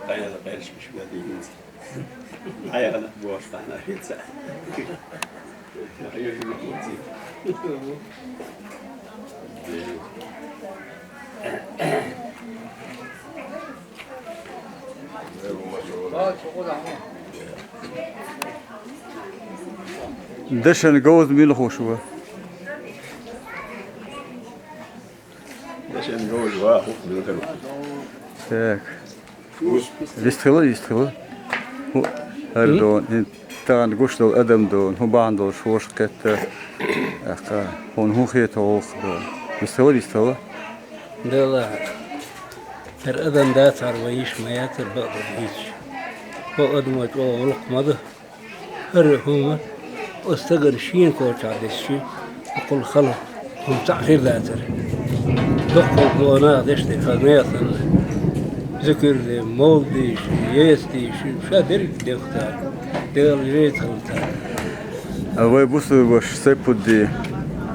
Ayağına karışmış dediğimiz. Ayağına boğazlarına geçse. Ayağını geçse. دشن جوز ميل خوشوا Geçen yol var, hukuk так يستخدم هو هردون تان قشطو أدم دون هو باندو شوش كت أخا هون هو خيط هو خدون يستوى لا الأذن ده ترويش ما ياتر بقدر هيك هو أدم وتقول ماذا هرهم واستقر شين كوش على الشيء يقول خلا هم تعخير ذاتر دقوا قوانا دشتي خدمات ذكر مولديش يستيش شادر دختار دل جيت خلتها أول بوسو باش سيبودي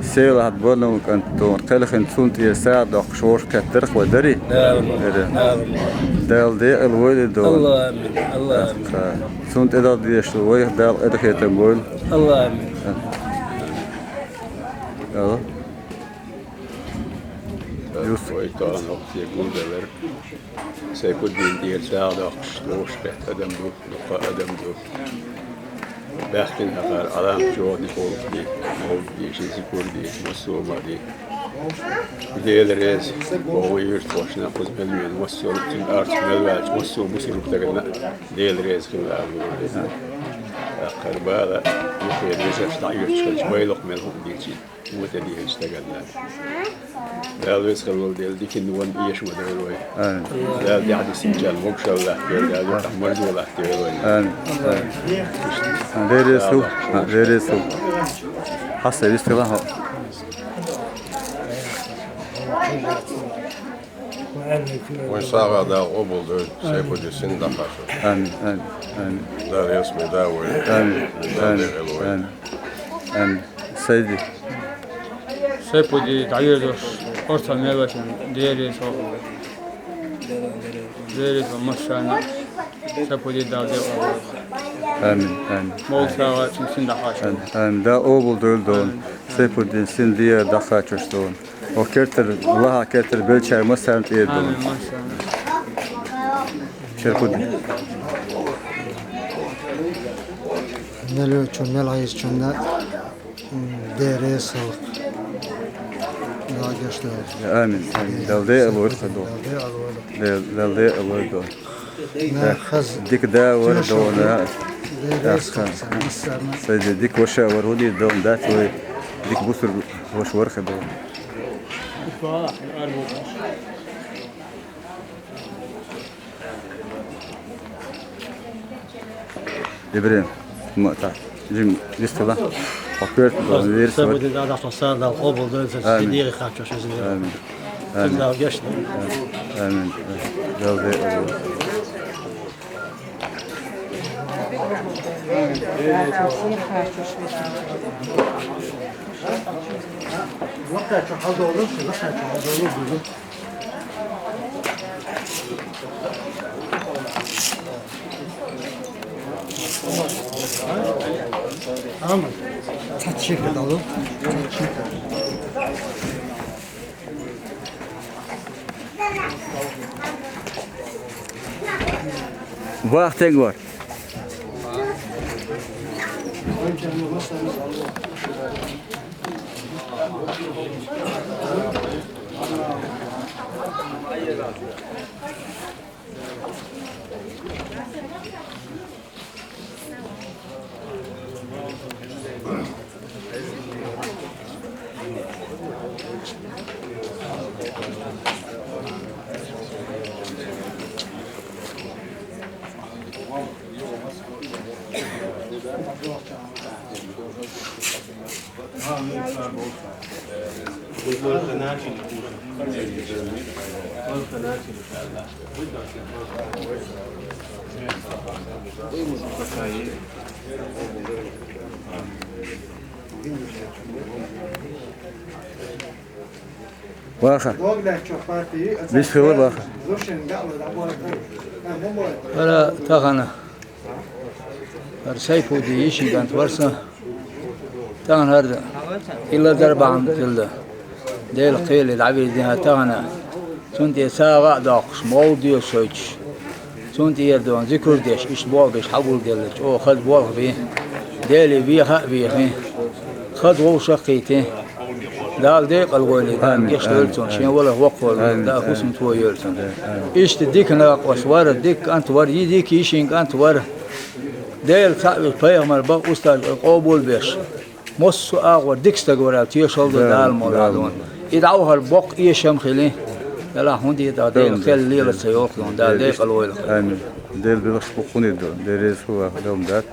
سيل هاد بولن كنتون قلخ انتونت يساعد أقشور كترخ ودري دال دي الوالد الله آمين الله آمين سونت إذا ديش الوالد دال إذا كيتمول الله آمين يلا يوسف ويطال نقطة يقول دور سيكون دين ساعد أقشلوش بحت أدم دو نقا أدم دو بحكين هقار علام جودي قول دي مول دي شيزي قول دي مسوما دي ديل ريز وهو يرتوش ناقوز مليون مسو لبتن أرت ملواج مسو مسيروب تقلنا ديل ريز خلا أقول أقر بالا يخير يزاش تعيش خلش ويلق ملهم ديتي متدي اشتغلنا دال ريز خلول ديل ديك النوان إيش مدرلوي دال دي عدي سنجال مبشر الله دال يفتح مرزو الله ديلوي ريريسو حسب يستخدمها ويصاغ دا قبل دول سيكو دي سن دخاشو آمين آمين آمين دا اسمه داوي آمين آمين آمين سيدي سيبودي تعيرش أرسل ميلوشن ديريس ومشانا سيبودي داودي آمين آمين مولسا تمسين دحاش آمين دا أول دول دون سيبودي سن ديا دخاتش دون وكرتر الله كرتر بلشة مسان تير آمين دون مشانا شركودي نلو چون نلعيش چون ديريس لا جشته آمين آمين دالدي الورد دون دالدي الورد دون ديك دا ورد دون سيدي ديك وشا ورودي دون دات وي ديك بوسر وش ورخ دون إبراهيم مقطع جيم لسه فكرت بالوير سبب ده ده تصار ده قبل ده تدير خاطر شو زين آمين ده جشت آمين دالدي وقت شو حظ ولوش وقت شو حظ ولوش Aman. Çiçek de alalım. Çiçek. Vaktin var. Vaxa. Doglar çok partiyi. Bir sıvı vaxa. Zoşen ga'lı da bu arada. Para tağana. Her şey pudi işin kant varsa. Tağan harda. İlla darbağın tilde. Değil qiyli العبيد tağana. Sunti sağa dağış mol diyor söç. Sunti yerden zikr deş iş bol deş habul gelmiş. O khad bol bi. Deli bi ha bi. خد وو شقيته دال ديق الغولي دال يشتغلتون شين ولا وقفوا دا خصم تو يلتون ايش تديك انا قصوار ديك انت ور يديك يشين انت ور ديل صاحب البيغمر با استاذ قبول بيش مص اغور ديك استغورا تيشول دال مولادون يدعوها البق يشم خلي لا هوندي دا ديل خل ليله سيوخلون دال ديق الغولي امين ديل بلخ بقوني دون ديريس هو دوم دات